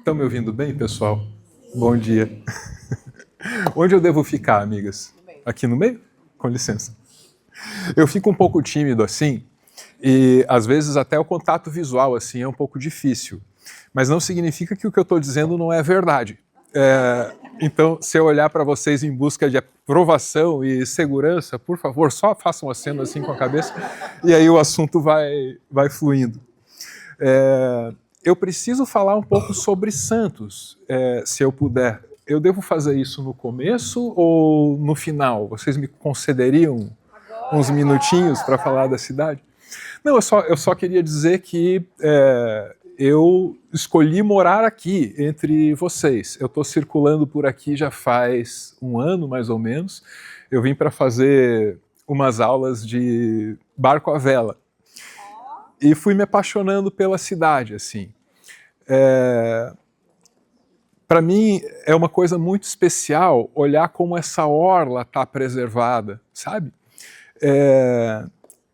Estão me ouvindo bem, pessoal? Bom dia. Onde eu devo ficar, amigas? Aqui no meio? Com licença. Eu fico um pouco tímido assim, e às vezes até o contato visual assim é um pouco difícil. Mas não significa que o que eu estou dizendo não é verdade. Então, se eu olhar para vocês em busca de aprovação e segurança, por favor, só façam aceno assim com a cabeça, e aí o assunto vai fluindo. Eu preciso falar um pouco sobre Santos, se eu puder. Eu devo fazer isso no começo ou no final? Vocês me concederiam uns minutinhos para falar da cidade? Não, eu só queria dizer que eu escolhi morar aqui entre vocês. Eu estou circulando por aqui já faz um ano, mais ou menos. Eu vim para fazer umas aulas de barco à vela. E fui me apaixonando pela cidade, assim. Para mim é uma coisa muito especial olhar como essa orla está preservada, sabe?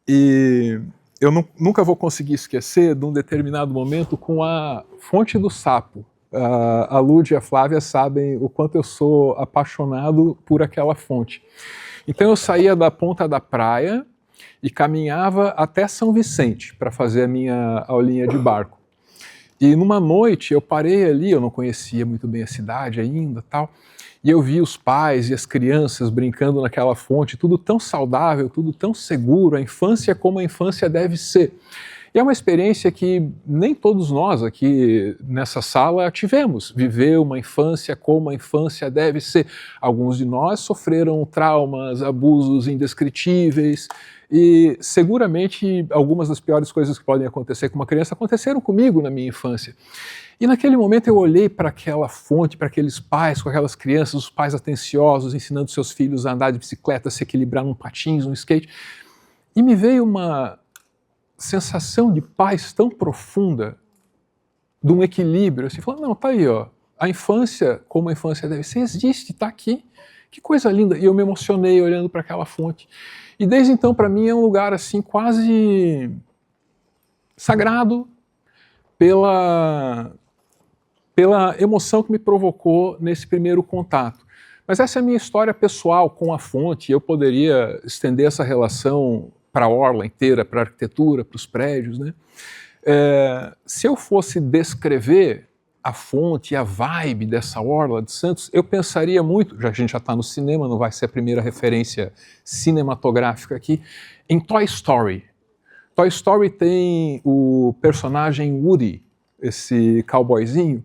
E eu nunca vou conseguir esquecer de um determinado momento com a Fonte do Sapo. A Lúdia e a Flávia sabem o quanto eu sou apaixonado por aquela fonte. Então eu saía da ponta da praia e caminhava até São Vicente para fazer a minha aulinha de barco. E numa noite eu parei ali, eu não conhecia muito bem a cidade ainda, tal, e eu vi os pais e as crianças brincando naquela fonte, tudo tão saudável, tudo tão seguro, a infância como a infância deve ser. E é uma experiência que nem todos nós aqui nessa sala tivemos, viver uma infância como a infância deve ser. Alguns de nós sofreram traumas, abusos indescritíveis, e seguramente algumas das piores coisas que podem acontecer com uma criança aconteceram comigo na minha infância. E naquele momento eu olhei para aquela fonte, para aqueles pais com aquelas crianças, os pais atenciosos, ensinando seus filhos a andar de bicicleta, a se equilibrar num patins, num skate, e me veio uma sensação de paz tão profunda, de um equilíbrio, assim, falando, não, tá aí, ó, a infância, como a infância deve ser, existe, tá aqui, que coisa linda, e eu me emocionei olhando para aquela fonte, e desde então para mim é um lugar assim quase sagrado pela emoção que me provocou nesse primeiro contato. Mas essa é a minha história pessoal com a fonte, eu poderia estender essa relação para a orla inteira, para a arquitetura, para os prédios, né? Se eu fosse descrever a fonte, a vibe dessa orla de Santos, eu pensaria muito, a gente já está no cinema, não vai ser a primeira referência cinematográfica aqui, em Toy Story. Toy Story tem o personagem Woody, esse cowboyzinho,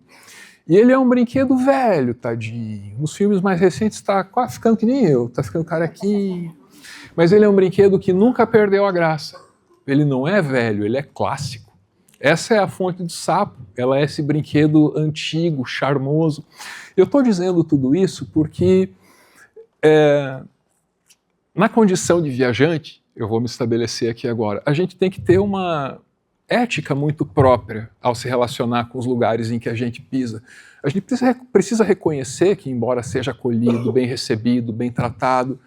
e ele é um brinquedo velho, tadinho. Nos filmes mais recentes está quase ficando que nem eu, está ficando carequinho. Mas ele é um brinquedo que nunca perdeu a graça. Ele não é velho, ele é clássico. Essa é a Fonte do Sapo, ela é esse brinquedo antigo, charmoso. Eu estou dizendo tudo isso porque, na condição de viajante, eu vou me estabelecer aqui agora, a gente tem que ter uma ética muito própria ao se relacionar com os lugares em que a gente pisa. A gente precisa reconhecer que, embora seja acolhido, bem recebido, bem tratado,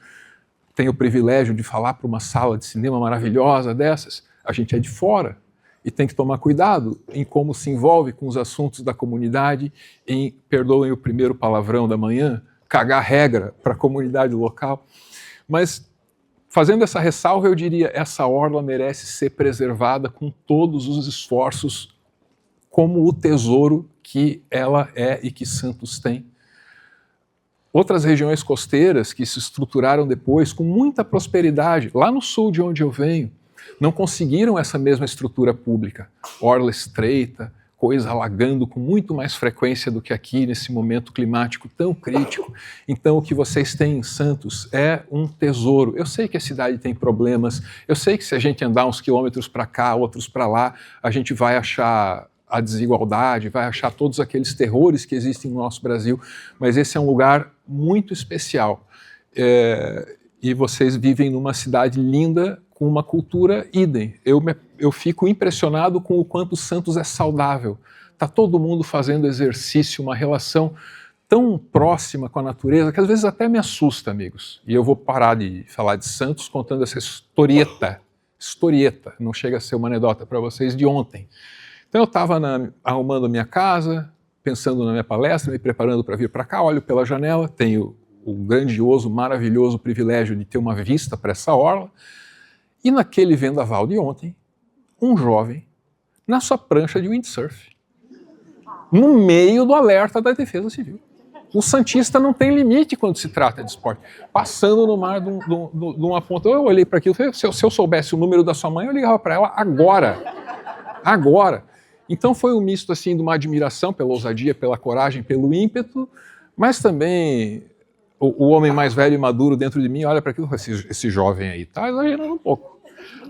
tenho o privilégio de falar para uma sala de cinema maravilhosa dessas, a gente é de fora e tem que tomar cuidado em como se envolve com os assuntos da comunidade, em, perdoem o primeiro palavrão da manhã, cagar regra para a comunidade local. Mas, fazendo essa ressalva, eu diria, essa orla merece ser preservada com todos os esforços, como o tesouro que ela é e que Santos tem. Outras regiões costeiras que se estruturaram depois com muita prosperidade, lá no sul de onde eu venho, não conseguiram essa mesma estrutura pública. Orla estreita, coisa alagando com muito mais frequência do que aqui, nesse momento climático tão crítico. Então o que vocês têm em Santos é um tesouro. Eu sei que a cidade tem problemas, eu sei que se a gente andar uns quilômetros para cá, outros para lá, a gente vai achar a desigualdade, vai achar todos aqueles terrores que existem no nosso Brasil, mas esse é um lugar muito especial. E vocês vivem numa cidade linda, com uma cultura idem. Eu fico impressionado com o quanto Santos é saudável. Está todo mundo fazendo exercício, uma relação tão próxima com a natureza, que às vezes até me assusta, amigos. E eu vou parar de falar de Santos contando essa historieta, não chega a ser uma anedota para vocês, de ontem. Então eu estava arrumando minha casa, pensando na minha palestra, me preparando para vir para cá, olho pela janela, tenho o grandioso, maravilhoso privilégio de ter uma vista para essa orla, e naquele vendaval de ontem, um jovem na sua prancha de windsurf, no meio do alerta da Defesa Civil. O Santista não tem limite quando se trata de esporte. Passando no mar de uma ponta, eu olhei para aquilo, se eu soubesse o número da sua mãe, eu ligava para ela agora. Agora. Então foi um misto assim de uma admiração pela ousadia, pela coragem, pelo ímpeto, mas também o homem mais velho e maduro dentro de mim olha para aquilo e fala, esse jovem aí está exagerando um pouco.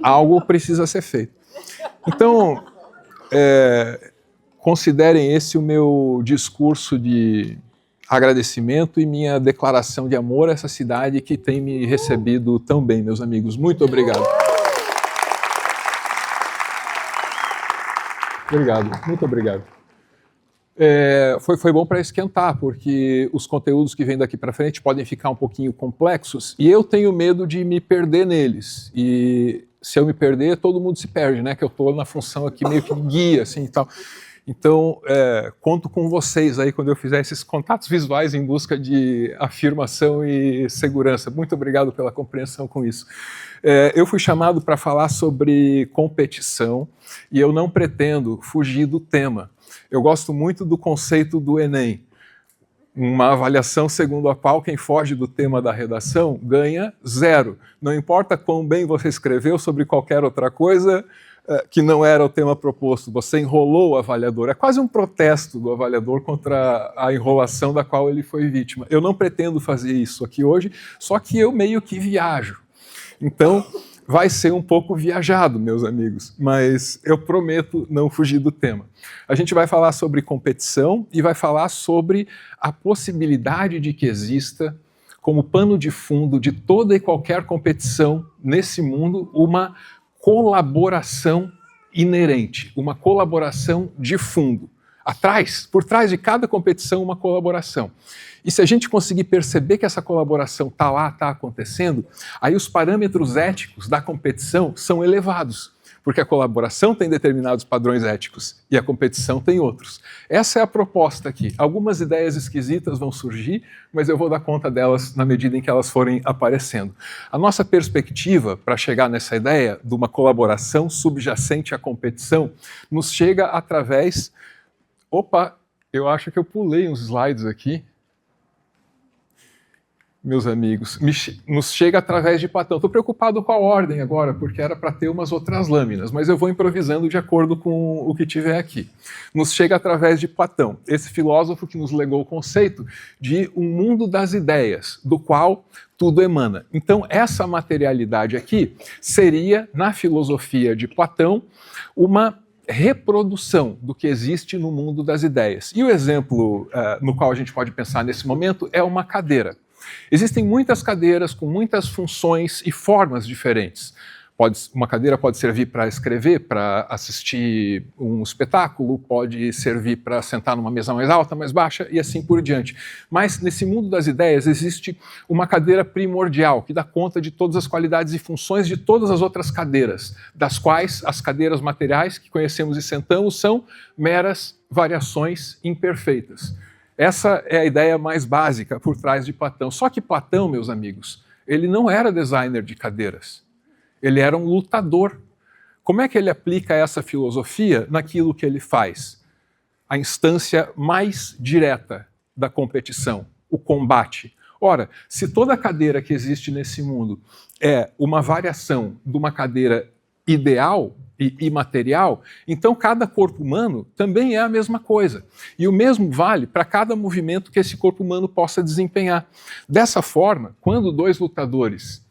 Algo precisa ser feito. Então, considerem esse o meu discurso de agradecimento e minha declaração de amor a essa cidade que tem me recebido tão bem, meus amigos. Muito obrigado. Obrigado, muito obrigado. Foi bom para esquentar, porque os conteúdos que vêm daqui para frente podem ficar um pouquinho complexos e eu tenho medo de me perder neles. E se eu me perder, todo mundo se perde, né? Que eu estou na função aqui meio que guia, assim e tal. Então, conto com vocês aí quando eu fizer esses contatos visuais em busca de afirmação e segurança. Muito obrigado pela compreensão com isso. Eu fui chamado para falar sobre competição e eu não pretendo fugir do tema. Eu gosto muito do conceito do Enem. Uma avaliação segundo a qual quem foge do tema da redação ganha 0. Não importa quão bem você escreveu sobre qualquer outra coisa, que não era o tema proposto, você enrolou o avaliador. É quase um protesto do avaliador contra a enrolação da qual ele foi vítima. Eu não pretendo fazer isso aqui hoje, só que eu meio que viajo. Então, vai ser um pouco viajado, meus amigos, mas eu prometo não fugir do tema. A gente vai falar sobre competição e vai falar sobre a possibilidade de que exista, como pano de fundo de toda e qualquer competição nesse mundo, uma colaboração inerente, uma colaboração de fundo. Por trás de cada competição, uma colaboração. E se a gente conseguir perceber que essa colaboração está lá, está acontecendo, aí os parâmetros éticos da competição são elevados, porque a colaboração tem determinados padrões éticos e a competição tem outros. Essa é a proposta aqui. Algumas ideias esquisitas vão surgir, mas eu vou dar conta delas na medida em que elas forem aparecendo. A nossa perspectiva para chegar nessa ideia de uma colaboração subjacente à competição nos chega através... Opa, eu acho que eu pulei uns slides aqui. Meus amigos, nos chega através de Platão. Estou preocupado com a ordem agora, porque era para ter umas outras lâminas, mas eu vou improvisando de acordo com o que tiver aqui. Nos chega através de Platão, esse filósofo que nos legou o conceito de um mundo das ideias, do qual tudo emana. Então, essa materialidade aqui seria, na filosofia de Platão, uma reprodução do que existe no mundo das ideias. E o exemplo no qual a gente pode pensar nesse momento é uma cadeira. Existem muitas cadeiras com muitas funções e formas diferentes. Uma cadeira pode servir para escrever, para assistir um espetáculo, pode servir para sentar numa mesa mais alta, mais baixa e assim por diante. Mas nesse mundo das ideias existe uma cadeira primordial que dá conta de todas as qualidades e funções de todas as outras cadeiras, das quais as cadeiras materiais que conhecemos e sentamos são meras variações imperfeitas. Essa é a ideia mais básica por trás de Platão. Só que Platão, meus amigos, ele não era designer de cadeiras. Ele era um lutador. Como é que ele aplica essa filosofia naquilo que ele faz? A instância mais direta da competição, o combate. Ora, se toda cadeira que existe nesse mundo é uma variação de uma cadeira ideal e imaterial, então cada corpo humano também é a mesma coisa. E o mesmo vale para cada movimento que esse corpo humano possa desempenhar. Dessa forma, quando dois lutadores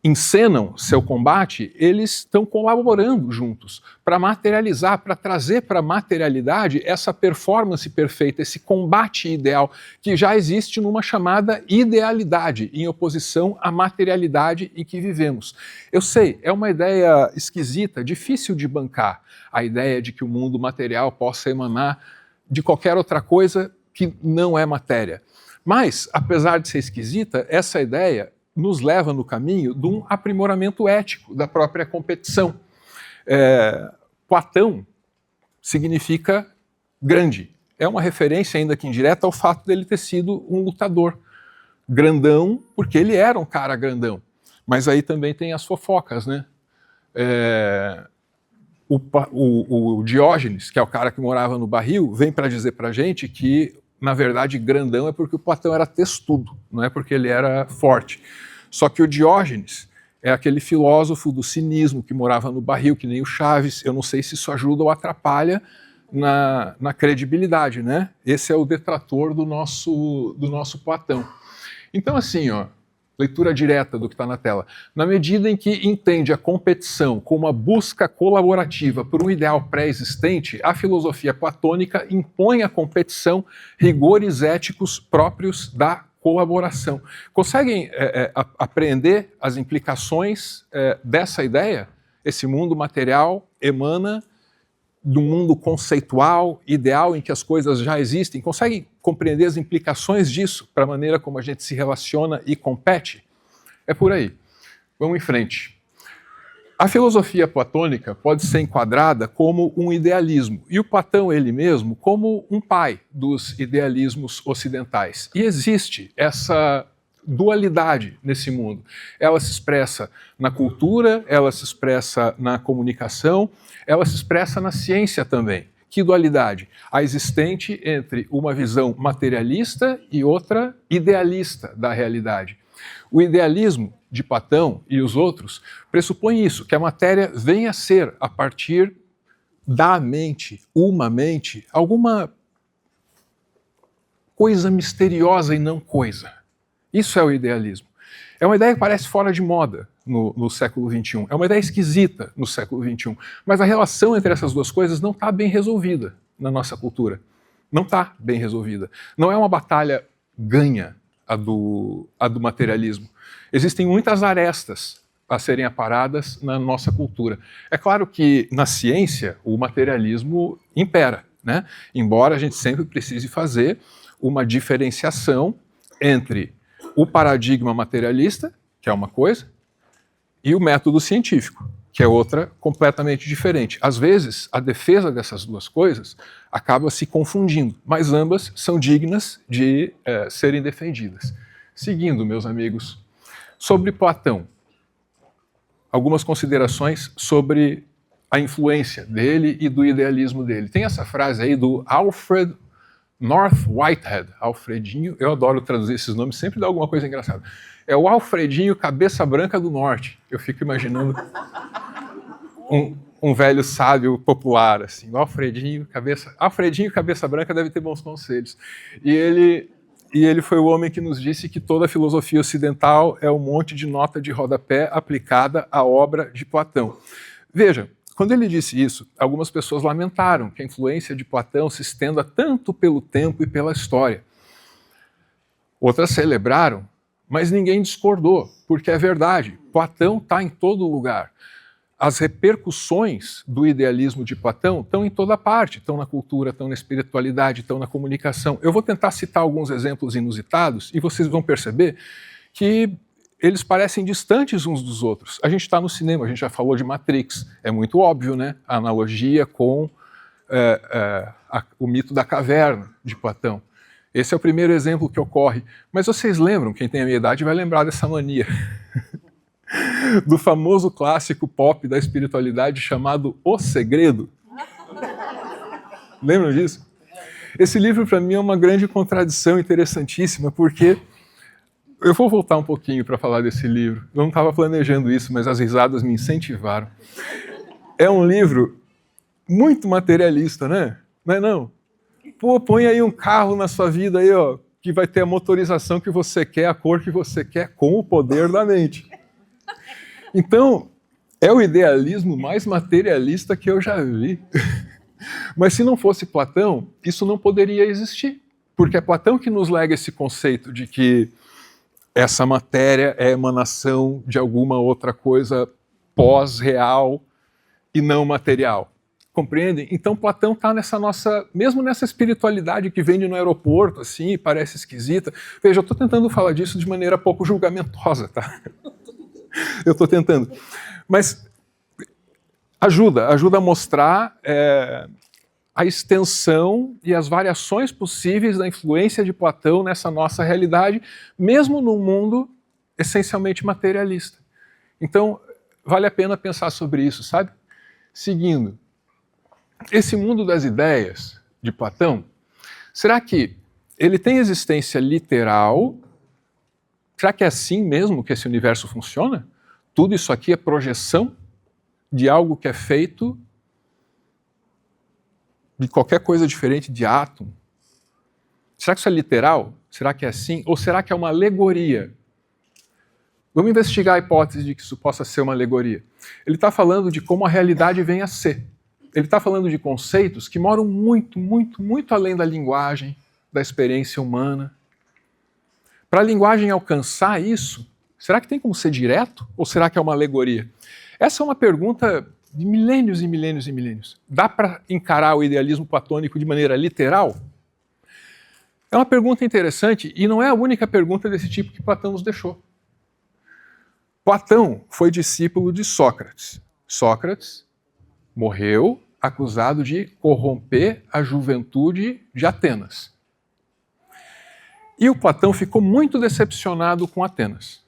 encenam seu combate, eles estão colaborando juntos para materializar, para trazer para a materialidade essa performance perfeita, esse combate ideal que já existe numa chamada idealidade, em oposição à materialidade em que vivemos. Eu sei, é uma ideia esquisita, difícil de bancar, a ideia de que o mundo material possa emanar de qualquer outra coisa que não é matéria. Mas, apesar de ser esquisita, essa ideia nos leva no caminho de um aprimoramento ético da própria competição. Platão significa grande. É uma referência, ainda que indireta, ao fato dele ter sido um lutador grandão, porque ele era um cara grandão. Mas aí também tem as fofocas, né? O Diógenes, que é o cara que morava no barril, vem para dizer para a gente que, na verdade, grandão é porque o Platão era testudo, não é porque ele era forte. Só que o Diógenes é aquele filósofo do cinismo que morava no barril, que nem o Chaves. Eu não sei se isso ajuda ou atrapalha na credibilidade, né? Esse é o detrator do nosso Platão. Então, assim, ó, leitura direta do que está na tela. Na medida em que entende a competição como uma busca colaborativa por um ideal pré-existente, a filosofia platônica impõe à competição rigores éticos próprios da colaboração. Conseguem apreender as implicações dessa ideia? Esse mundo material emana do mundo conceitual, ideal, em que as coisas já existem. Conseguem compreender as implicações disso para a maneira como a gente se relaciona e compete? É por aí. Vamos em frente. A filosofia platônica pode ser enquadrada como um idealismo, e o Platão, ele mesmo, como um pai dos idealismos ocidentais. E existe essa dualidade nesse mundo. Ela se expressa na cultura, ela se expressa na comunicação, ela se expressa na ciência também. Que dualidade? A existente entre uma visão materialista e outra idealista da realidade. O idealismo de Platão e os outros pressupõe isso, que a matéria venha a ser, a partir da mente, uma mente, alguma coisa misteriosa e não coisa. Isso é o idealismo. É uma ideia que parece fora de moda no século XXI. É uma ideia esquisita no século XXI. Mas a relação entre essas duas coisas não está bem resolvida na nossa cultura. Não está bem resolvida. Não é uma batalha ganha a do materialismo. Existem muitas arestas a serem aparadas na nossa cultura. É claro que na ciência o materialismo impera, né? Embora a gente sempre precise fazer uma diferenciação entre o paradigma materialista, que é uma coisa, e o método científico, que é outra completamente diferente. Às vezes, a defesa dessas duas coisas acaba se confundindo, mas ambas são dignas de serem defendidas. Seguindo, meus amigos, sobre Platão, algumas considerações sobre a influência dele e do idealismo dele. Tem essa frase aí do Alfred North Whitehead, Alfredinho, eu adoro traduzir esses nomes, sempre dá alguma coisa engraçada. É o Alfredinho Cabeça Branca do Norte. Eu fico imaginando um velho sábio popular, assim, o Alfredinho Cabeça Branca deve ter bons conselhos. E ele foi o homem que nos disse que toda a filosofia ocidental é um monte de nota de rodapé aplicada à obra de Platão. Veja, quando ele disse isso, algumas pessoas lamentaram que a influência de Platão se estenda tanto pelo tempo e pela história. Outras celebraram, mas ninguém discordou, porque é verdade, Platão está em todo lugar. As repercussões do idealismo de Platão estão em toda parte, estão na cultura, estão na espiritualidade, estão na comunicação. Eu vou tentar citar alguns exemplos inusitados e vocês vão perceber que eles parecem distantes uns dos outros. A gente está no cinema, a gente já falou de Matrix, é muito óbvio, né? A analogia com o mito da caverna de Platão. Esse é o primeiro exemplo que ocorre. Mas vocês lembram, quem tem a minha idade vai lembrar dessa mania, do famoso clássico pop da espiritualidade chamado O Segredo? Lembram disso? Esse livro, para mim, é uma grande contradição interessantíssima, porque eu vou voltar um pouquinho para falar desse livro. Eu não estava planejando isso, mas as risadas me incentivaram. É um livro muito materialista, né? Não é não? Pô, põe aí um carro na sua vida aí, ó, que vai ter a motorização que você quer, a cor que você quer, com o poder da mente. Então, é o idealismo mais materialista que eu já vi. Mas se não fosse Platão, isso não poderia existir. Porque é Platão que nos lega esse conceito de que essa matéria é emanação de alguma outra coisa pós-real e não material. Compreendem? Então Platão está nessa nossa, mesmo nessa espiritualidade que vende no aeroporto, assim, parece esquisita. Veja, eu estou tentando falar disso de maneira pouco julgamentosa, tá? Eu estou tentando. Mas ajuda a mostrar a extensão e as variações possíveis da influência de Platão nessa nossa realidade, mesmo num mundo essencialmente materialista. Então, vale a pena pensar sobre isso, sabe? Seguindo, esse mundo das ideias de Platão, será que ele tem existência literal? Será que é assim mesmo que esse universo funciona? Tudo isso aqui é projeção de algo que é feito de qualquer coisa diferente de átomo? Será que isso é literal? Será que é assim? Ou será que é uma alegoria? Vamos investigar a hipótese de que isso possa ser uma alegoria. Ele está falando de como a realidade vem a ser. Ele está falando de conceitos que moram muito, muito, muito além da linguagem, da experiência humana. Para a linguagem alcançar isso, será que tem como ser direto? Ou será que é uma alegoria? Essa é uma pergunta de milênios e milênios e milênios. Dá para encarar o idealismo platônico de maneira literal? É uma pergunta interessante e não é a única pergunta desse tipo que Platão nos deixou. Platão foi discípulo de Sócrates. Sócrates morreu acusado de corromper a juventude de Atenas. E o Platão ficou muito decepcionado com Atenas.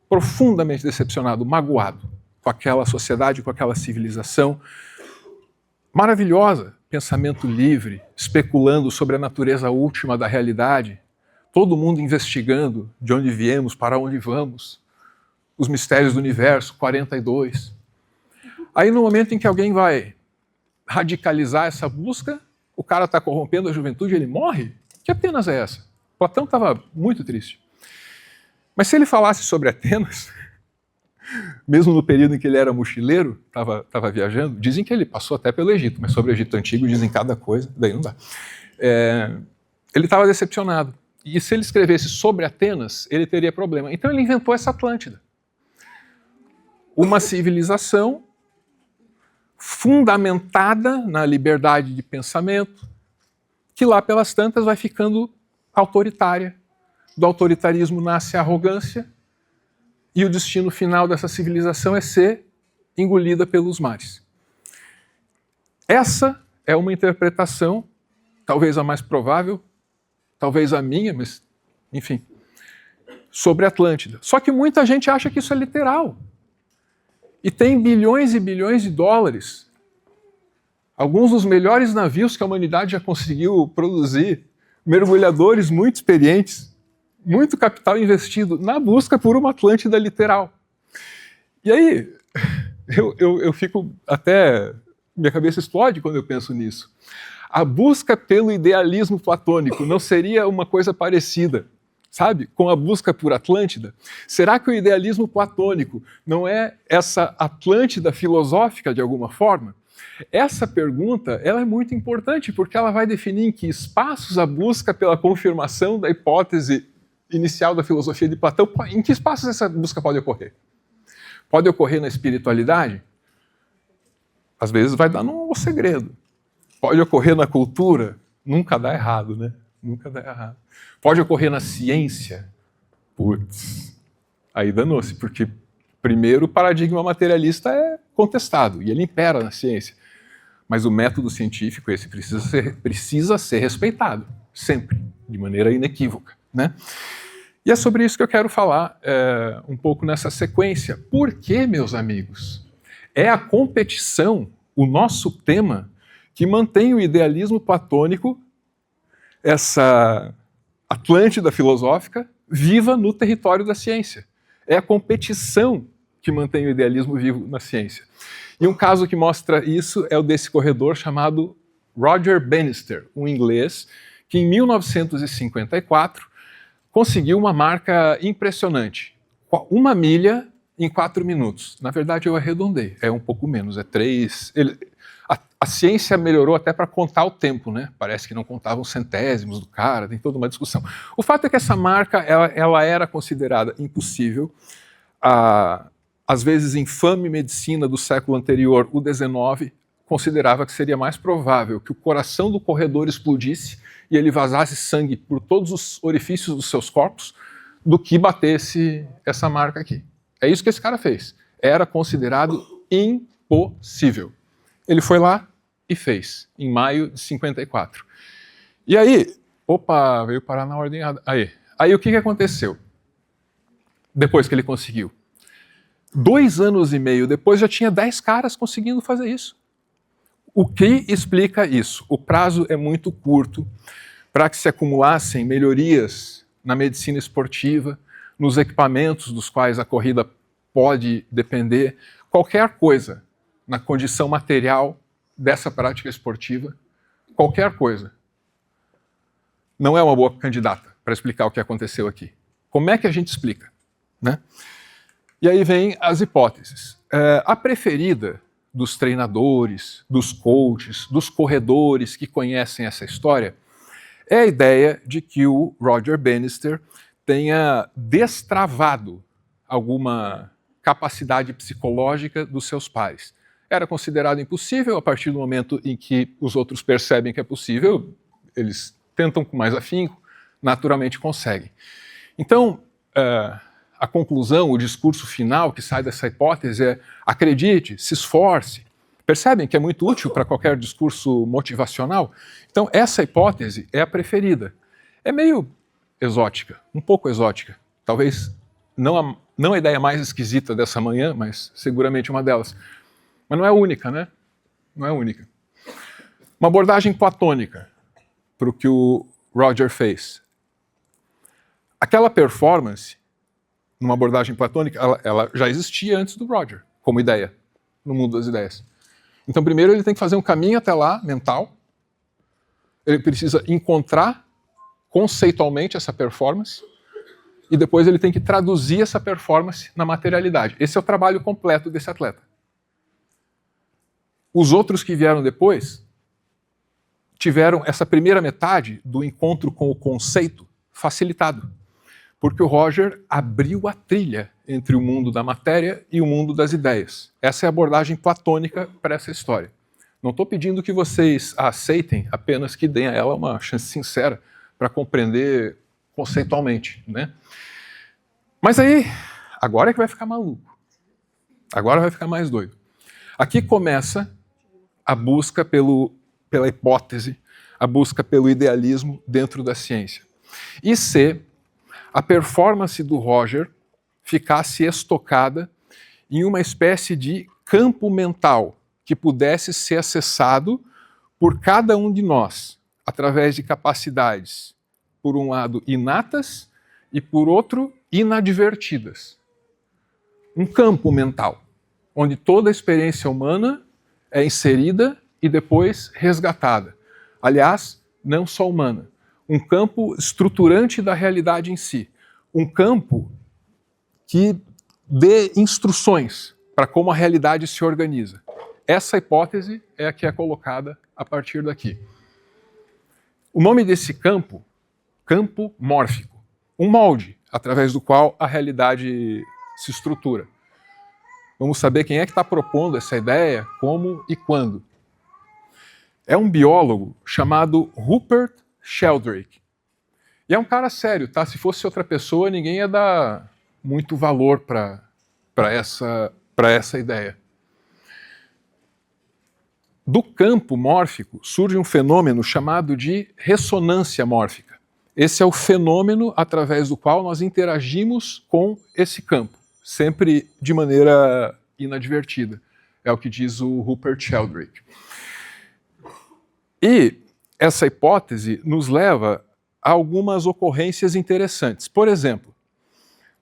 Profundamente decepcionado, magoado com aquela sociedade, com aquela civilização maravilhosa, pensamento livre, especulando sobre a natureza última da realidade, todo mundo investigando de onde viemos, para onde vamos, os mistérios do universo, 42. Aí no momento em que alguém vai radicalizar essa busca, o cara está corrompendo a juventude, ele morre? Que Atenas é essa? Platão estava muito triste. Mas se ele falasse sobre Atenas, mesmo no período em que ele era mochileiro, estava viajando, dizem que ele passou até pelo Egito, mas sobre o Egito Antigo dizem cada coisa, daí não dá. Ele estava decepcionado. E se ele escrevesse sobre Atenas, ele teria problema. Então ele inventou essa Atlântida. Uma civilização fundamentada na liberdade de pensamento, que lá pelas tantas vai ficando autoritária. Do autoritarismo nasce a arrogância, e o destino final dessa civilização é ser engolida pelos mares. Essa é uma interpretação, talvez a mais provável, talvez a minha, mas enfim, sobre a Atlântida. Só que muita gente acha que isso é literal. E tem bilhões e bilhões de dólares. Alguns dos melhores navios que a humanidade já conseguiu produzir, mergulhadores muito experientes, muito capital investido na busca por uma Atlântida literal. E aí, eu fico até... minha cabeça explode quando eu penso nisso. A busca pelo idealismo platônico não seria uma coisa parecida, sabe, com a busca por Atlântida? Será que o idealismo platônico não é essa Atlântida filosófica de alguma forma? Essa pergunta ela é muito importante porque ela vai definir em que espaços a busca pela confirmação da hipótese inicial da filosofia de Platão, em que espaços essa busca pode ocorrer? Pode ocorrer na espiritualidade? Às vezes vai dar no segredo. Pode ocorrer na cultura? Nunca dá errado, né? Nunca dá errado. Pode ocorrer na ciência? Putz, aí danou-se, porque primeiro o paradigma materialista é contestado, e ele impera na ciência. Mas o método científico, esse precisa ser respeitado, sempre, de maneira inequívoca, né? E é sobre isso que eu quero falar um pouco nessa sequência. Por que, meus amigos? É a competição, o nosso tema, que mantém o idealismo platônico, essa Atlântida filosófica, viva no território da ciência. É a competição que mantém o idealismo vivo na ciência. E um caso que mostra isso é o desse corredor chamado Roger Bannister, um inglês que em 1954 conseguiu uma marca impressionante. 1 milha em 4 minutos. Na verdade, eu arredondei. É um pouco menos, é 3... A ciência melhorou até para contar o tempo, né? Parece que não contavam centésimos do cara, tem toda uma discussão. O fato é que essa marca ela era considerada impossível. Às vezes, infame medicina do século anterior, o XIX, considerava que seria mais provável que o coração do corredor explodisse e ele vazasse sangue por todos os orifícios dos seus corpos do que batesse essa marca aqui. É isso que esse cara fez. Era considerado impossível. Ele foi lá, e fez, em maio de 54. E aí, opa, veio parar na ordem errada. Aí o que aconteceu? Depois que ele conseguiu. 2 anos e meio depois já tinha 10 caras conseguindo fazer isso. O que explica isso? O prazo é muito curto para que se acumulassem melhorias na medicina esportiva, nos equipamentos dos quais a corrida pode depender, qualquer coisa na condição material dessa prática esportiva, qualquer coisa, não é uma boa candidata para explicar o que aconteceu aqui. Como é que a gente explica? Né? E aí vem as hipóteses. A preferida dos treinadores, dos coaches, dos corredores que conhecem essa história é a ideia de que o Roger Bannister tenha destravado alguma capacidade psicológica dos seus pares. Era considerado impossível, a partir do momento em que os outros percebem que é possível, eles tentam com mais afinco, naturalmente conseguem. Então, a conclusão, o discurso final que sai dessa hipótese é: acredite, se esforce. Percebem que é muito útil para qualquer discurso motivacional? Então, essa hipótese é a preferida. É meio exótica, um pouco exótica. Talvez não a ideia mais esquisita dessa manhã, mas seguramente uma delas. Mas não é única, né? Não é única. Uma abordagem platônica para o que o Roger fez. Aquela performance, numa abordagem platônica, ela já existia antes do Roger, como ideia, no mundo das ideias. Então, primeiro ele tem que fazer um caminho até lá, mental. Ele precisa encontrar conceitualmente essa performance e depois ele tem que traduzir essa performance na materialidade. Esse é o trabalho completo desse atleta. Os outros que vieram depois tiveram essa primeira metade do encontro com o conceito facilitado, porque o Roger abriu a trilha entre o mundo da matéria e o mundo das ideias. Essa é a abordagem platônica para essa história. Não estou pedindo que vocês a aceitem, apenas que deem a ela uma chance sincera para compreender conceitualmente, né? Mas aí, agora é que vai ficar maluco. Agora vai ficar mais doido. Aqui começa a busca pela hipótese, a busca pelo idealismo dentro da ciência. E se a performance do Roger ficasse estocada em uma espécie de campo mental que pudesse ser acessado por cada um de nós, através de capacidades, por um lado, inatas e, por outro, inadvertidas. Um campo mental, onde toda a experiência humana é inserida e depois resgatada. Aliás, não só humana. Um campo estruturante da realidade em si. Um campo que dê instruções para como a realidade se organiza. Essa hipótese é a que é colocada a partir daqui. O nome desse campo, campo mórfico. Um molde através do qual a realidade se estrutura. Vamos saber quem é que está propondo essa ideia, como e quando. É um biólogo chamado Rupert Sheldrake. E é um cara sério, tá? Se fosse outra pessoa, ninguém ia dar muito valor para essa ideia. Do campo mórfico surge um fenômeno chamado de ressonância mórfica. Esse é o fenômeno através do qual nós interagimos com esse campo, sempre de maneira inadvertida. É o que diz o Rupert Sheldrake. E essa hipótese nos leva a algumas ocorrências interessantes. Por exemplo,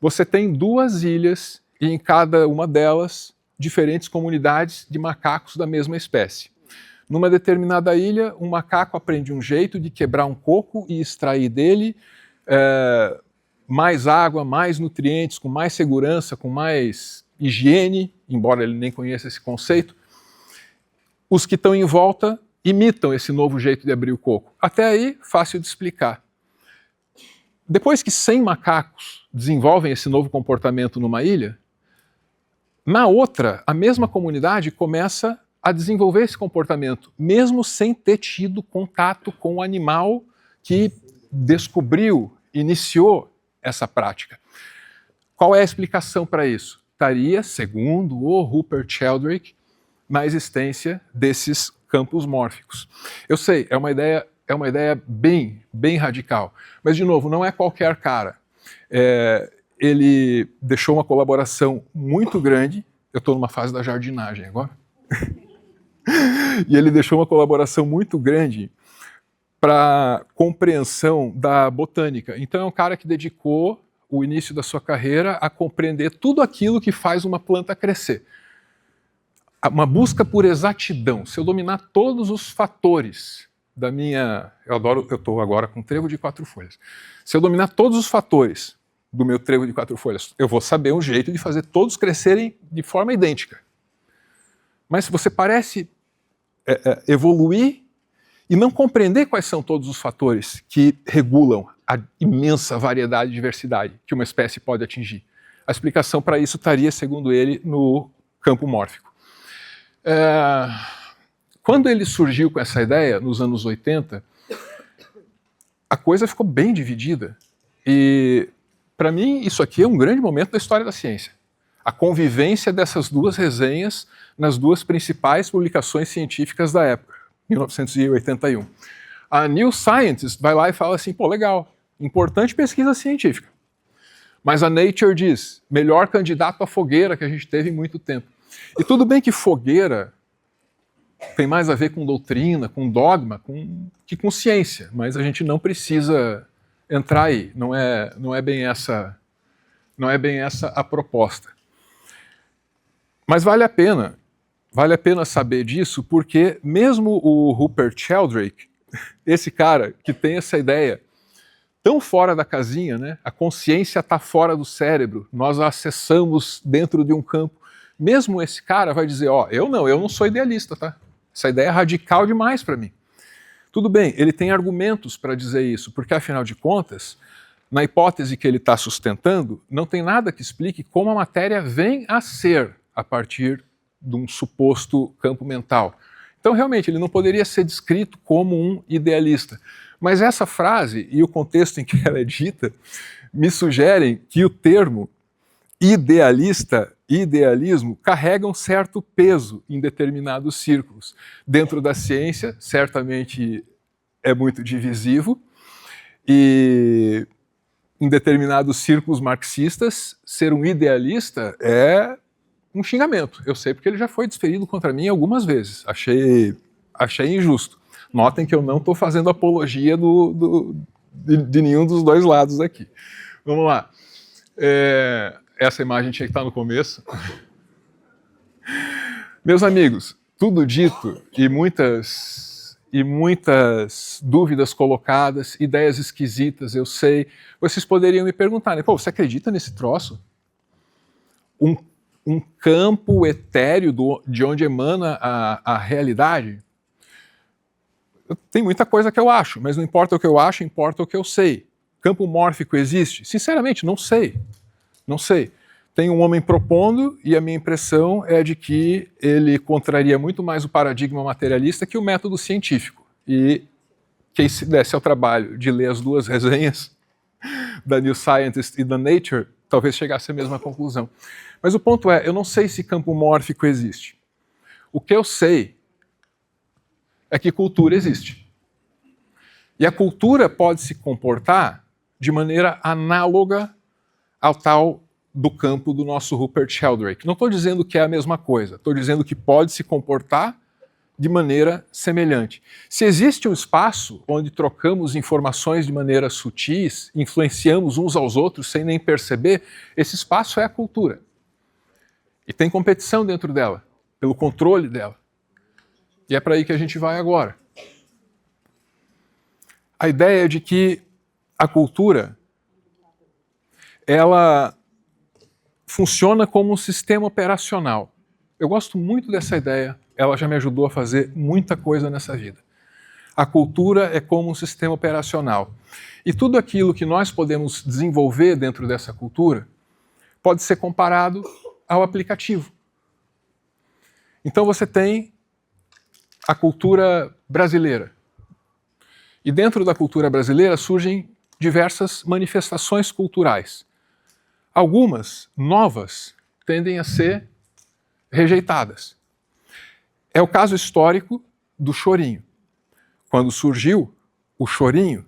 você tem 2 ilhas e em cada uma delas diferentes comunidades de macacos da mesma espécie. Numa determinada ilha, um macaco aprende um jeito de quebrar um coco e extrair dele mais água, mais nutrientes, com mais segurança, com mais higiene, embora ele nem conheça esse conceito. Os que estão em volta imitam esse novo jeito de abrir o coco. Até aí, fácil de explicar. Depois que 100 macacos desenvolvem esse novo comportamento numa ilha, na outra, a mesma comunidade começa a desenvolver esse comportamento, mesmo sem ter tido contato com o animal que descobriu, iniciou essa prática. Qual é a explicação para isso? Estaria, segundo o Rupert Sheldrake, na existência desses campos mórficos. Eu sei, é uma ideia bem radical, mas, de novo, não é qualquer cara. Ele deixou uma colaboração muito grande, eu estou numa fase da jardinagem agora, e ele deixou uma colaboração muito grande para compreensão da botânica. Então é um cara que dedicou o início da sua carreira a compreender tudo aquilo que faz uma planta crescer. Uma busca por exatidão. Se eu dominar todos os fatores da minha... Eu estou agora com trevo de 4 folhas. Se eu dominar todos os fatores do meu trevo de 4 folhas, eu vou saber um jeito de fazer todos crescerem de forma idêntica. Mas se você parece evoluir e não compreender quais são todos os fatores que regulam a imensa variedade e diversidade que uma espécie pode atingir. A explicação para isso estaria, segundo ele, no campo mórfico. Quando ele surgiu com essa ideia, nos anos 80, a coisa ficou bem dividida. E, para mim, isso aqui é um grande momento da história da ciência. A convivência dessas duas resenhas nas duas principais publicações científicas da época. 1981. A New Scientist vai lá e fala assim, pô, legal, importante pesquisa científica. Mas a Nature diz, melhor candidato à fogueira que a gente teve em muito tempo. E tudo bem que fogueira tem mais a ver com doutrina, com dogma, que com ciência, mas a gente não precisa entrar aí, não é bem essa a proposta. Mas vale a pena saber disso, porque mesmo o Rupert Sheldrake, esse cara que tem essa ideia tão fora da casinha, né? A consciência está fora do cérebro, nós a acessamos dentro de um campo, mesmo esse cara vai dizer, eu não sou idealista, tá? Essa ideia é radical demais para mim. Tudo bem, ele tem argumentos para dizer isso, porque afinal de contas, na hipótese que ele está sustentando, não tem nada que explique como a matéria vem a ser a partir de um suposto campo mental. Então, realmente, ele não poderia ser descrito como um idealista. Mas essa frase e o contexto em que ela é dita me sugerem que o termo idealista e idealismo carregam certo peso em determinados círculos. Dentro da ciência, certamente é muito divisivo, e em determinados círculos marxistas, ser um idealista é um xingamento. Eu sei porque ele já foi desferido contra mim algumas vezes. Achei injusto. Notem que eu não estou fazendo apologia de nenhum dos dois lados aqui. Vamos lá. Essa imagem tinha que estar no começo. Meus amigos, tudo dito e muitas dúvidas colocadas, ideias esquisitas, eu sei. Vocês poderiam me perguntar, né? Pô, você acredita nesse troço? Um campo etéreo de onde emana a realidade? Tem muita coisa que eu acho, mas não importa o que eu acho, importa o que eu sei. Campo mórfico existe? Sinceramente, não sei. Não sei. Tem um homem propondo e a minha impressão é de que ele contraria muito mais o paradigma materialista que o método científico. E quem se desse ao trabalho de ler as duas resenhas da New Scientist e da Nature, talvez chegasse à mesma conclusão. Mas o ponto é, eu não sei se campo mórfico existe. O que eu sei é que cultura existe. E a cultura pode se comportar de maneira análoga ao tal do campo do nosso Rupert Sheldrake. Não estou dizendo que é a mesma coisa, estou dizendo que pode se comportar de maneira semelhante. Se existe um espaço onde trocamos informações de maneira sutis, influenciamos uns aos outros sem nem perceber, esse espaço é a cultura. E tem competição dentro dela, pelo controle dela. E é para aí que a gente vai agora. A ideia de que a cultura, ela funciona como um sistema operacional. Eu gosto muito dessa ideia, ela já me ajudou a fazer muita coisa nessa vida. A cultura é como um sistema operacional. E tudo aquilo que nós podemos desenvolver dentro dessa cultura pode ser comparado ao aplicativo. Então você tem a cultura brasileira. E dentro da cultura brasileira surgem diversas manifestações culturais. Algumas, novas, tendem a ser rejeitadas. É o caso histórico do chorinho. Quando surgiu, o chorinho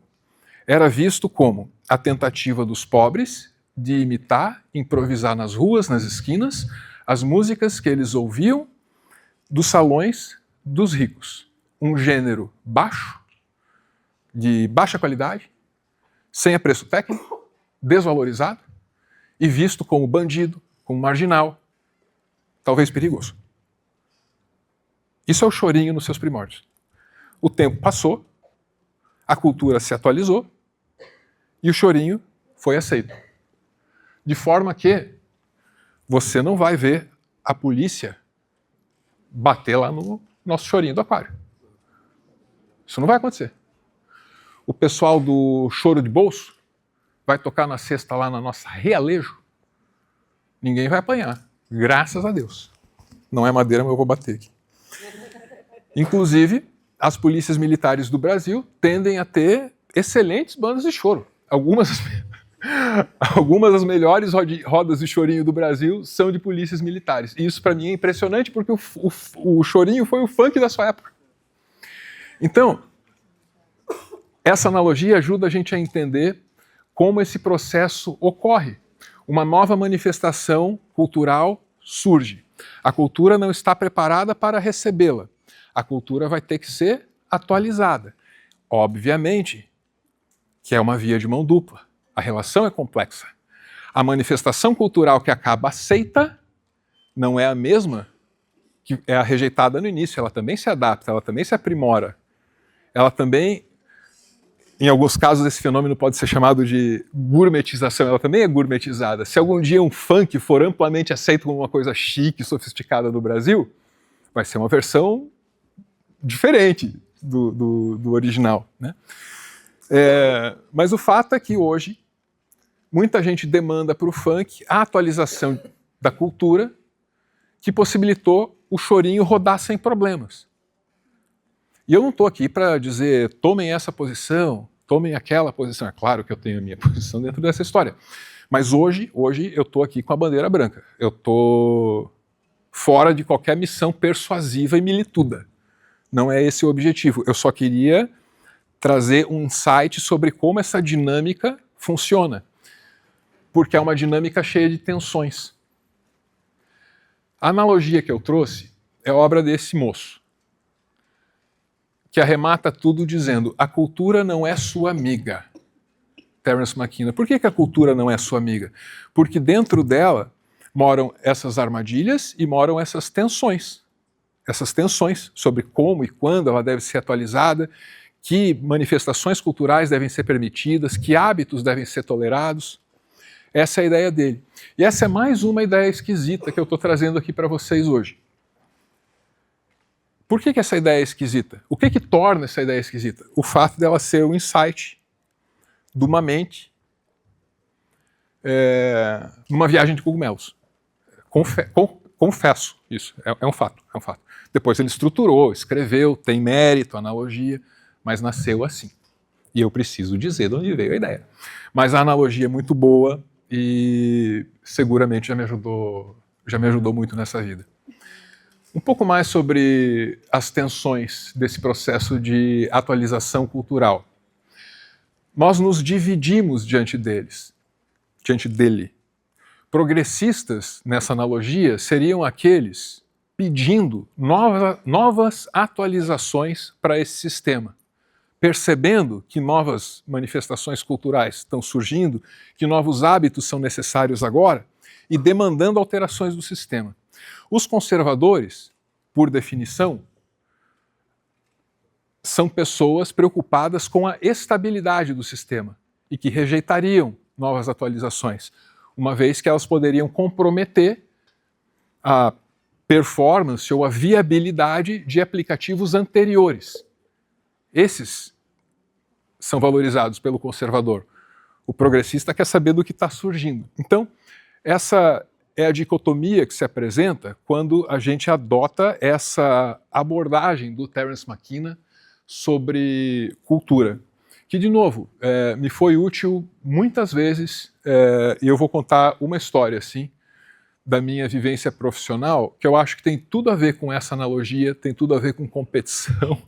era visto como a tentativa dos pobres de imitar, improvisar nas ruas, nas esquinas, as músicas que eles ouviam dos salões dos ricos. Um gênero baixo, de baixa qualidade, sem apreço técnico, desvalorizado e visto como bandido, como marginal, talvez perigoso. Isso é o chorinho nos seus primórdios. O tempo passou, a cultura se atualizou e o chorinho foi aceito. De forma que você não vai ver a polícia bater lá no nosso chorinho do aquário. Isso não vai acontecer. O pessoal do choro de bolso vai tocar na cesta lá na nossa Realejo. Ninguém vai apanhar. Graças a Deus. Não é madeira, mas eu vou bater aqui. Inclusive, as polícias militares do Brasil tendem a ter excelentes bandas de choro. Algumas das melhores rodas de chorinho do Brasil são de polícias militares. E isso para mim é impressionante porque o chorinho foi o funk da sua época. Então, essa analogia ajuda a gente a entender como esse processo ocorre. Uma nova manifestação cultural surge. A cultura não está preparada para recebê-la. A cultura vai ter que ser atualizada. Obviamente que é uma via de mão dupla. A relação é complexa. A manifestação cultural que acaba aceita não é a mesma que é a rejeitada no início. Ela também se adapta, ela também se aprimora. Ela também, em alguns casos, esse fenômeno pode ser chamado de gourmetização. Ela também é gourmetizada. Se algum dia um funk for amplamente aceito como uma coisa chique, sofisticada no Brasil, vai ser uma versão diferente do original, né? Mas o fato é que hoje muita gente demanda para o funk a atualização da cultura que possibilitou o chorinho rodar sem problemas. E eu não estou aqui para dizer tomem essa posição, tomem aquela posição. É claro que eu tenho a minha posição dentro dessa história. Mas hoje eu estou aqui com a bandeira branca. Eu estou fora de qualquer missão persuasiva e milituda. Não é esse o objetivo. Eu só queria trazer um insight sobre como essa dinâmica funciona. Porque é uma dinâmica cheia de tensões. A analogia que eu trouxe é obra desse moço, que arremata tudo dizendo: a cultura não é sua amiga. Terence McKenna. Por que a cultura não é sua amiga? Porque dentro dela moram essas armadilhas e moram essas tensões. Essas tensões sobre como e quando ela deve ser atualizada, que manifestações culturais devem ser permitidas, que hábitos devem ser tolerados. Essa é a ideia dele. E essa é mais uma ideia esquisita que eu estou trazendo aqui para vocês hoje. Por que essa ideia é esquisita? O que torna essa ideia esquisita? O fato dela ser um insight de uma mente numa viagem de cogumelos. Confesso isso, é um fato. Depois ele estruturou, escreveu, tem mérito, analogia, mas nasceu assim. E eu preciso dizer de onde veio a ideia. Mas a analogia é muito boa e seguramente já me ajudou muito nessa vida. Um pouco mais sobre as tensões desse processo de atualização cultural. Nós nos dividimos diante dele. Progressistas, nessa analogia, seriam aqueles pedindo novas atualizações para esse sistema, percebendo que novas manifestações culturais estão surgindo, que novos hábitos são necessários agora e demandando alterações do sistema. Os conservadores, por definição, são pessoas preocupadas com a estabilidade do sistema e que rejeitariam novas atualizações, uma vez que elas poderiam comprometer a performance ou a viabilidade de aplicativos anteriores. Esses são valorizados pelo conservador. O progressista quer saber do que está surgindo. Então, essa é a dicotomia que se apresenta quando a gente adota essa abordagem do Terence McKenna sobre cultura, que, de novo, me foi útil muitas vezes, e eu vou contar uma história assim, da minha vivência profissional, que eu acho que tem tudo a ver com essa analogia, tem tudo a ver com competição,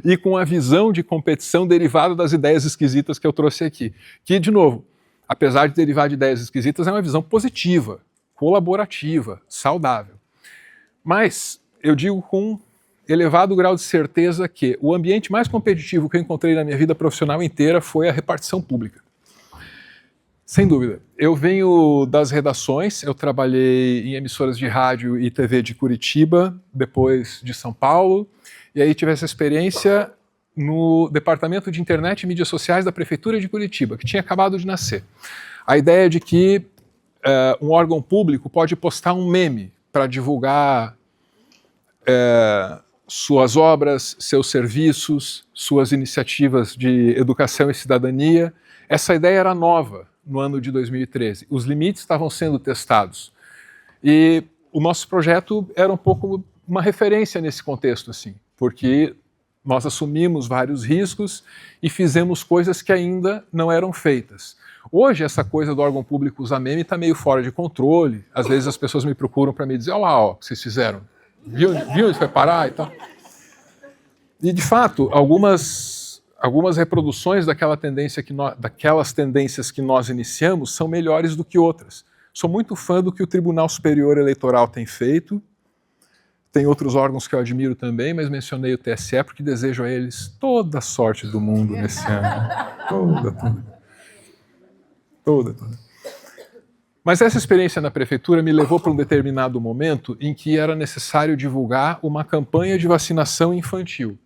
e com a visão de competição derivada das ideias esquisitas que eu trouxe aqui. Que, de novo, apesar de derivar de ideias esquisitas, é uma visão positiva, colaborativa, saudável. Mas eu digo com elevado grau de certeza que o ambiente mais competitivo que eu encontrei na minha vida profissional inteira foi a repartição pública. Sem dúvida. Eu venho das redações, eu trabalhei em emissoras de rádio e TV de Curitiba, depois de São Paulo, e aí tive essa experiência no Departamento de Internet e Mídias Sociais da Prefeitura de Curitiba, que tinha acabado de nascer. A ideia de que um órgão público pode postar um meme para divulgar suas obras, seus serviços, suas iniciativas de educação e cidadania. Essa ideia era nova no ano de 2013. Os limites estavam sendo testados. E o nosso projeto era um pouco uma referência nesse contexto, assim, porque nós assumimos vários riscos e fizemos coisas que ainda não eram feitas. Hoje, essa coisa do órgão público usar meme está meio fora de controle. Às vezes as pessoas me procuram para me dizer, olha lá, ó, o que vocês fizeram. Viu onde foi parar e tal? E, de fato, algumas reproduções daquelas tendências que nós iniciamos são melhores do que outras. Sou muito fã do que o Tribunal Superior Eleitoral tem feito. Tem outros órgãos que eu admiro também, mas mencionei o TSE porque desejo a eles toda a sorte do mundo nesse ano. Toda. Mas essa experiência na prefeitura me levou para um determinado momento em que era necessário divulgar uma campanha de vacinação infantil.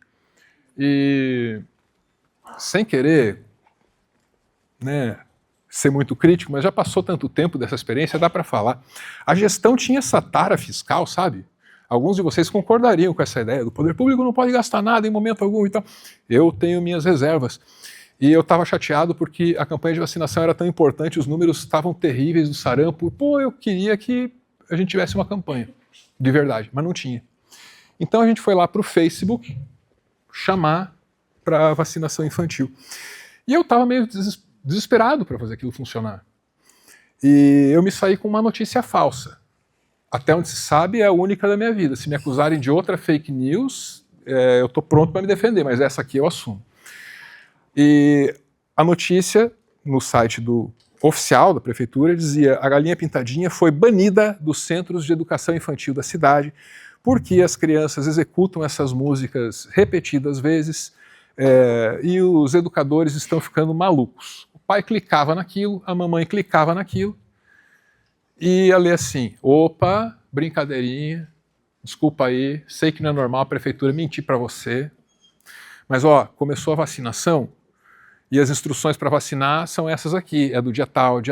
E, sem querer, ser muito crítico, mas já passou tanto tempo dessa experiência, dá para falar. A gestão tinha essa tara fiscal, sabe? Alguns de vocês concordariam com essa ideia do poder público não pode gastar nada em momento algum e tal. Eu tenho minhas reservas. E eu estava chateado porque a campanha de vacinação era tão importante, os números estavam terríveis do sarampo. Pô, eu queria que a gente tivesse uma campanha, de verdade, mas não tinha. Então a gente foi lá para o Facebook chamar para vacinação infantil. E eu estava meio desesperado para fazer aquilo funcionar. E eu me saí com uma notícia falsa. Até onde se sabe, é a única da minha vida. Se me acusarem de outra fake news, eu estou pronto para me defender, mas essa aqui eu assumo. E a notícia no site oficial da prefeitura dizia: a galinha pintadinha foi banida dos centros de educação infantil da cidade porque as crianças executam essas músicas repetidas vezes e os educadores estão ficando malucos. O pai clicava naquilo, a mamãe clicava naquilo e ia ler assim: opa, brincadeirinha, desculpa aí, sei que não é normal a prefeitura mentir para você, mas ó, começou a vacinação, e as instruções para vacinar são essas aqui, é do dia tal,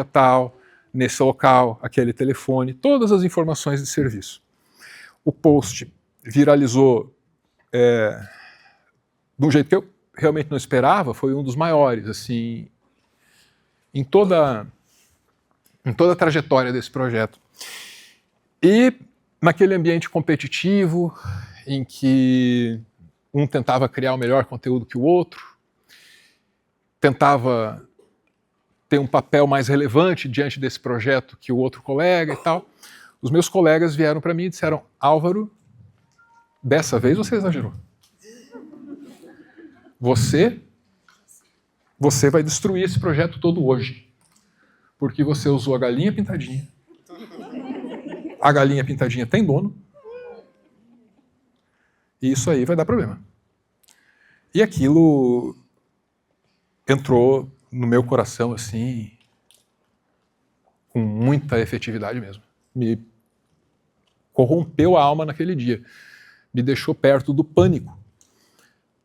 nesse local, aquele telefone, todas as informações de serviço. O post viralizou de um jeito que eu realmente não esperava, foi um dos maiores, assim, em toda a trajetória desse projeto. E naquele ambiente competitivo, em que um tentava criar o melhor conteúdo que o outro, tentava ter um papel mais relevante diante desse projeto que o outro colega e tal. Os meus colegas vieram para mim e disseram: Álvaro, dessa vez você exagerou. Você vai destruir esse projeto todo hoje, porque você usou a galinha pintadinha. A galinha pintadinha tem dono, e isso aí vai dar problema. E aquilo entrou no meu coração, assim, com muita efetividade mesmo. Me corrompeu a alma naquele dia. Me deixou perto do pânico.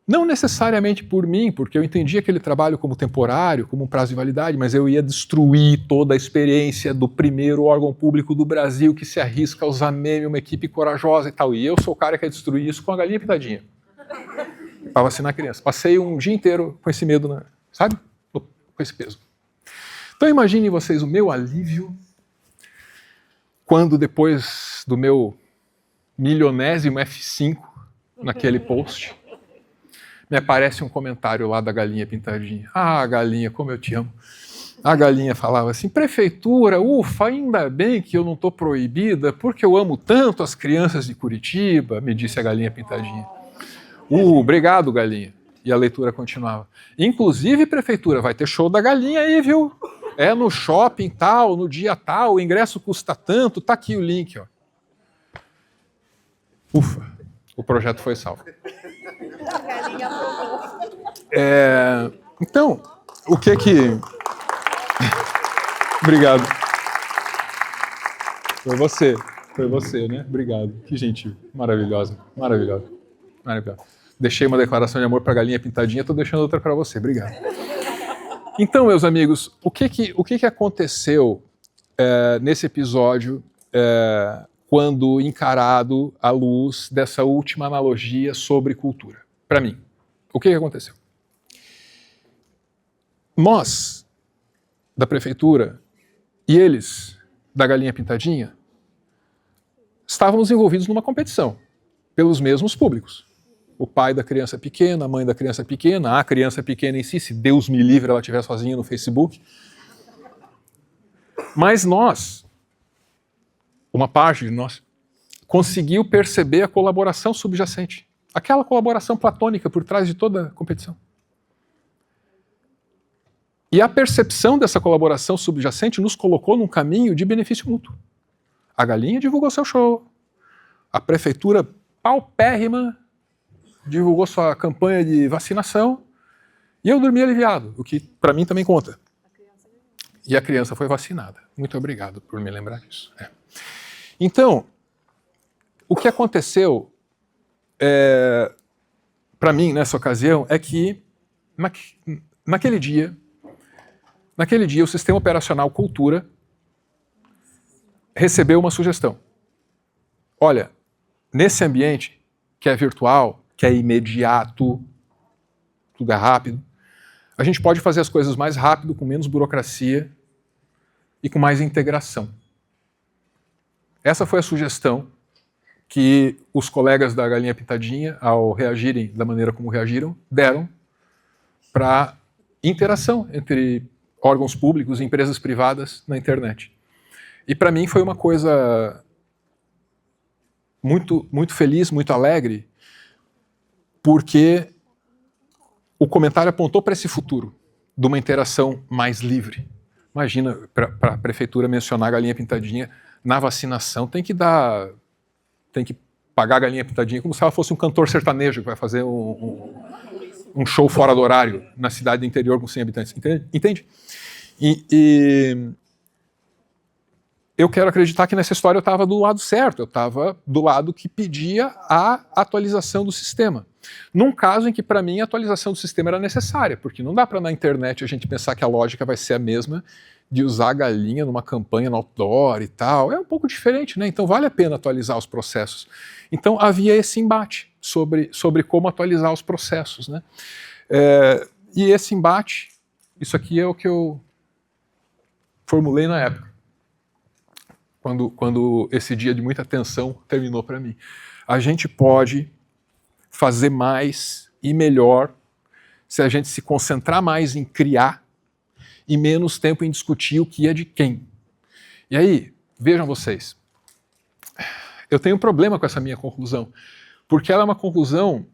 Não necessariamente por mim, porque eu entendi aquele trabalho como temporário, como um prazo de validade, mas eu ia destruir toda a experiência do primeiro órgão público do Brasil que se arrisca a usar meme, uma equipe corajosa e tal. E eu sou o cara que ia destruir isso com a galinha pintadinha. Para vacinar a criança. Passei um dia inteiro com esse medo, sabe? Com esse peso. Então imaginem vocês o meu alívio quando depois do meu milionésimo F5 naquele post, me aparece um comentário lá da galinha pintadinha. Ah, galinha, como eu te amo. A galinha falava assim: prefeitura, ufa, ainda bem que eu não estou proibida, porque eu amo tanto as crianças de Curitiba, me disse a galinha pintadinha. Obrigado, galinha. E a leitura continuava. Inclusive, prefeitura, vai ter show da galinha aí, viu? É no shopping tal, no dia tal, o ingresso custa tanto, tá aqui o link, ó. Ufa, o projeto foi salvo. A galinha aprovou. Então, o que que... Obrigado. Foi você, né? Obrigado. Que gentil, maravilhosa. Deixei uma declaração de amor para a galinha pintadinha, estou deixando outra para você. Obrigado. Então, meus amigos, o que aconteceu nesse episódio quando encarado à luz dessa última analogia sobre cultura? Para mim, o que aconteceu? Nós, da prefeitura, e eles, da galinha pintadinha, estávamos envolvidos numa competição pelos mesmos públicos. O pai da criança pequena, a mãe da criança pequena, a criança pequena em si, se Deus me livre ela estiver sozinha no Facebook. Mas nós, uma parte de nós, conseguiu perceber a colaboração subjacente. Aquela colaboração platônica por trás de toda a competição. E a percepção dessa colaboração subjacente nos colocou num caminho de benefício mútuo. A galinha divulgou seu show. A prefeitura paupérrima divulgou sua campanha de vacinação. E eu dormi aliviado, o que para mim também conta. E a criança foi vacinada. Muito obrigado por me lembrar disso. Então, o que aconteceu para mim nessa ocasião é que naquele dia o Sistema Operacional Cultura recebeu uma sugestão. Olha, nesse ambiente que é virtual, que é imediato, tudo é rápido, a gente pode fazer as coisas mais rápido, com menos burocracia e com mais integração. Essa foi a sugestão que os colegas da Galinha Pintadinha, ao reagirem da maneira como reagiram, deram para interação entre órgãos públicos e empresas privadas na internet. E para mim foi uma coisa muito, muito feliz, muito alegre, porque o comentário apontou para esse futuro de uma interação mais livre. Imagina, para a prefeitura mencionar a Galinha Pintadinha na vacinação, tem que pagar a Galinha Pintadinha como se ela fosse um cantor sertanejo que vai fazer um show fora do horário na cidade do interior com 100 habitantes. Entende? E eu quero acreditar que nessa história eu estava do lado certo, eu estava do lado que pedia a atualização do sistema. Num caso em que, para mim, a atualização do sistema era necessária, porque não dá para na internet a gente pensar que a lógica vai ser a mesma de usar a galinha numa campanha no outdoor e tal. É um pouco diferente, né? Então vale a pena atualizar os processos. Então havia esse embate sobre como atualizar os processos, né? E esse embate, isso aqui é o que eu formulei na época, quando esse dia de muita tensão terminou para mim. A gente pode fazer mais e melhor se a gente se concentrar mais em criar e menos tempo em discutir o que é de quem. E aí, vejam vocês, eu tenho um problema com essa minha conclusão, porque ela é uma conclusão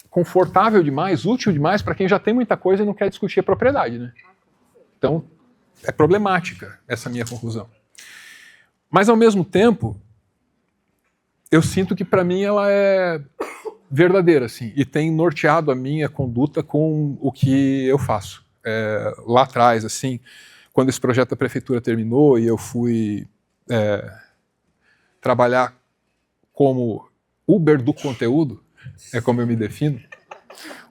confortável demais, útil demais para quem já tem muita coisa e não quer discutir a propriedade, né? Então, é problemática essa minha conclusão. Mas, ao mesmo tempo, eu sinto que para mim ela é verdadeira, assim, e tem norteado a minha conduta com o que eu faço. Lá atrás, assim, quando esse projeto da prefeitura terminou e eu fui trabalhar como Uber do conteúdo, é como eu me defino,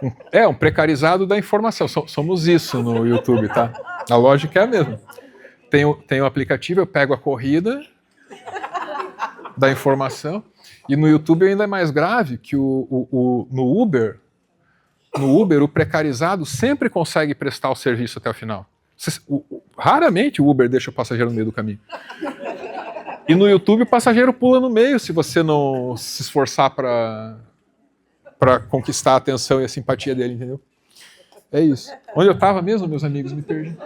um precarizado da informação. Somos isso no YouTube, tá? A lógica é a mesma. Tem o aplicativo, eu pego a corrida da informação, e no YouTube ainda é mais grave que no Uber, o precarizado sempre consegue prestar o serviço até o final. Raramente o Uber deixa o passageiro no meio do caminho. E no YouTube o passageiro pula no meio se você não se esforçar para conquistar a atenção e a simpatia dele, entendeu? É isso. Onde eu estava mesmo, meus amigos? Me perdi.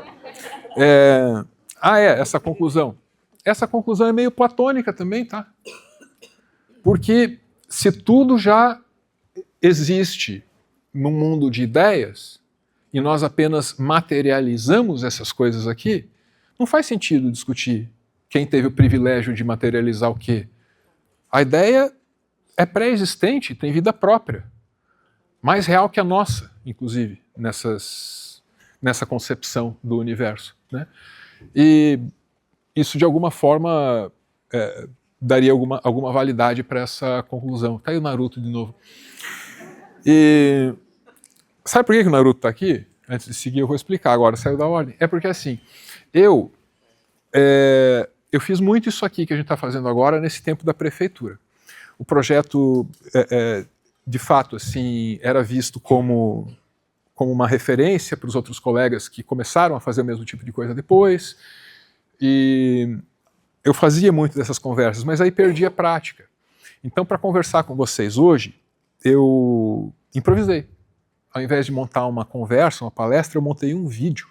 Essa conclusão. Essa conclusão é meio platônica também, tá? Porque se tudo já existe no mundo de ideias e nós apenas materializamos essas coisas aqui, não faz sentido discutir quem teve o privilégio de materializar o quê. A ideia é pré-existente, tem vida própria, mais real que a nossa, inclusive, nessa concepção do universo, né? E isso, de alguma forma, daria alguma validade para essa conclusão. Tá aí o Naruto de novo. E sabe por que o Naruto está aqui? Antes de seguir, eu vou explicar agora, saiu da ordem. É porque, assim, eu fiz muito isso aqui que a gente está fazendo agora nesse tempo da prefeitura. O projeto, de fato, assim, era visto como uma referência para os outros colegas que começaram a fazer o mesmo tipo de coisa depois. E eu fazia muito dessas conversas, mas aí perdi a prática. Então, para conversar com vocês hoje, eu improvisei. Ao invés de montar uma conversa, uma palestra, eu montei um vídeo.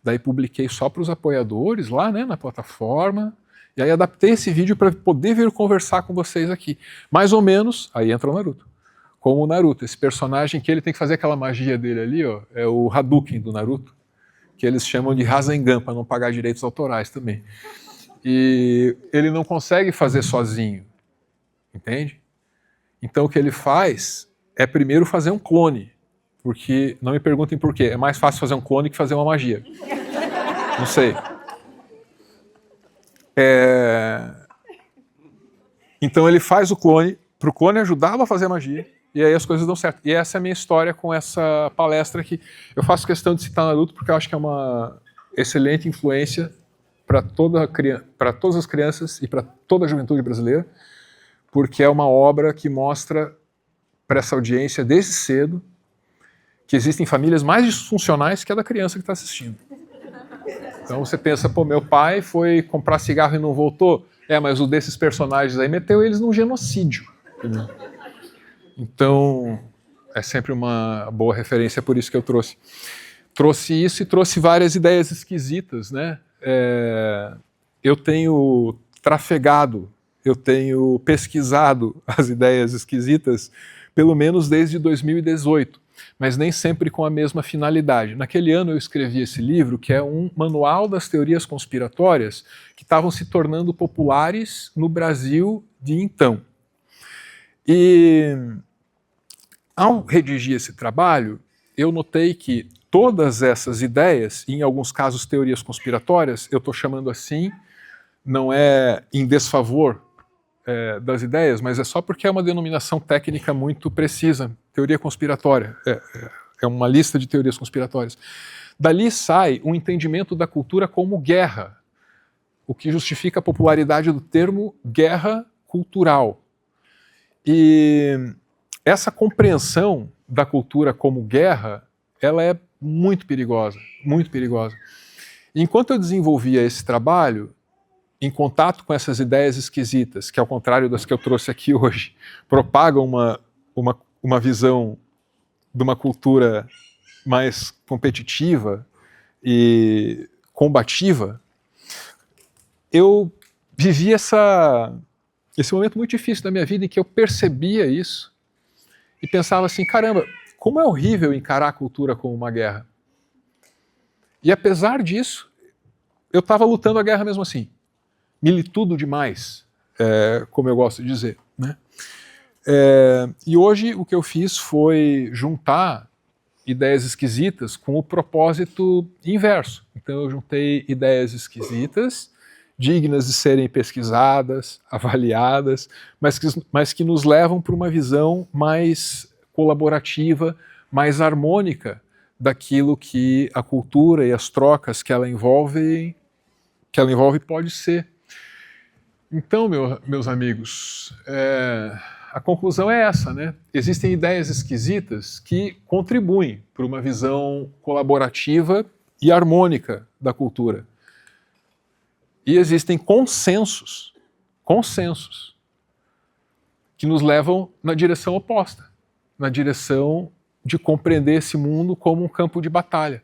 Daí publiquei só para os apoiadores lá, né, na plataforma. E aí adaptei esse vídeo para poder vir conversar com vocês aqui. Mais ou menos, aí entra o Naruto. Como o Naruto, esse personagem que ele tem que fazer aquela magia dele ali, ó, é o Hadouken do Naruto, que eles chamam de Rasengan, para não pagar direitos autorais também. E ele não consegue fazer sozinho, entende? Então o que ele faz é primeiro fazer um clone, porque, não me perguntem por quê, é mais fácil fazer um clone que fazer uma magia. Não sei. Então ele faz o clone, para o clone ajudá-lo a fazer a magia, e aí as coisas dão certo. E essa é a minha história com essa palestra aqui. Eu faço questão de citar Naruto porque eu acho que é uma excelente influência para todas as crianças e para toda a juventude brasileira, porque é uma obra que mostra para essa audiência desde cedo que existem famílias mais disfuncionais que a da criança que está assistindo. Então você pensa, pô, meu pai foi comprar cigarro e não voltou. Mas o desses personagens aí meteu eles num genocídio. Então, é sempre uma boa referência, por isso que eu trouxe. Trouxe isso e trouxe várias ideias esquisitas, né? Eu tenho trafegado, eu tenho pesquisado as ideias esquisitas, pelo menos desde 2018, mas nem sempre com a mesma finalidade. Naquele ano eu escrevi esse livro, que é um manual das teorias conspiratórias que estavam se tornando populares no Brasil de então. E ao redigir esse trabalho, eu notei que todas essas ideias, e em alguns casos teorias conspiratórias, eu estou chamando assim, não é em desfavor das ideias, mas é só porque é uma denominação técnica muito precisa. Teoria conspiratória é uma lista de teorias conspiratórias. Dali sai um entendimento da cultura como guerra, o que justifica a popularidade do termo guerra cultural. E essa compreensão da cultura como guerra, ela é muito perigosa, muito perigosa. Enquanto eu desenvolvia esse trabalho, em contato com essas ideias esquisitas, que ao contrário das que eu trouxe aqui hoje, propagam uma visão de uma cultura mais competitiva e combativa, eu vivi esse momento muito difícil da minha vida em que eu percebia isso e pensava assim, caramba, como é horrível encarar a cultura como uma guerra. E apesar disso, eu estava lutando a guerra mesmo assim. Militudo demais, como eu gosto de dizer, né? E hoje o que eu fiz foi juntar ideias esquisitas com o propósito inverso. Então eu juntei ideias esquisitas, dignas de serem pesquisadas, avaliadas, mas que nos levam para uma visão mais colaborativa, mais harmônica daquilo que a cultura e as trocas que ela envolve pode ser. Então, meus amigos, a conclusão é essa, né? Existem ideias esquisitas que contribuem para uma visão colaborativa e harmônica da cultura. E existem consensos que nos levam na direção oposta, na direção de compreender esse mundo como um campo de batalha.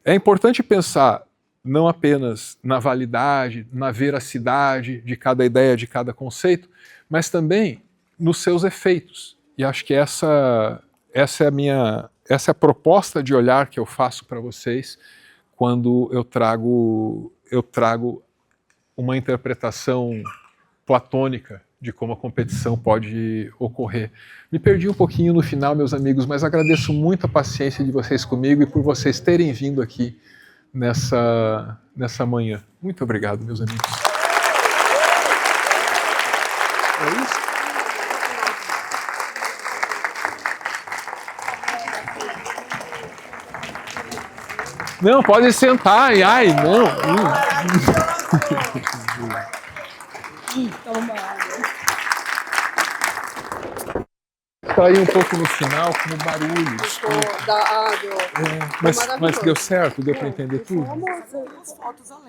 É importante pensar não apenas na validade, na veracidade de cada ideia, de cada conceito, mas também nos seus efeitos. E acho que essa é a proposta de olhar que eu faço para vocês quando eu trago uma interpretação platônica de como a competição pode ocorrer. Me perdi um pouquinho no final, meus amigos, mas agradeço muito a paciência de vocês comigo e por vocês terem vindo aqui nessa manhã. Muito obrigado, meus amigos. É isso? Não, pode sentar. Ai, não. Caiu um pouco no final com o barulho. Da água. Mas deu certo? Deu para entender tudo?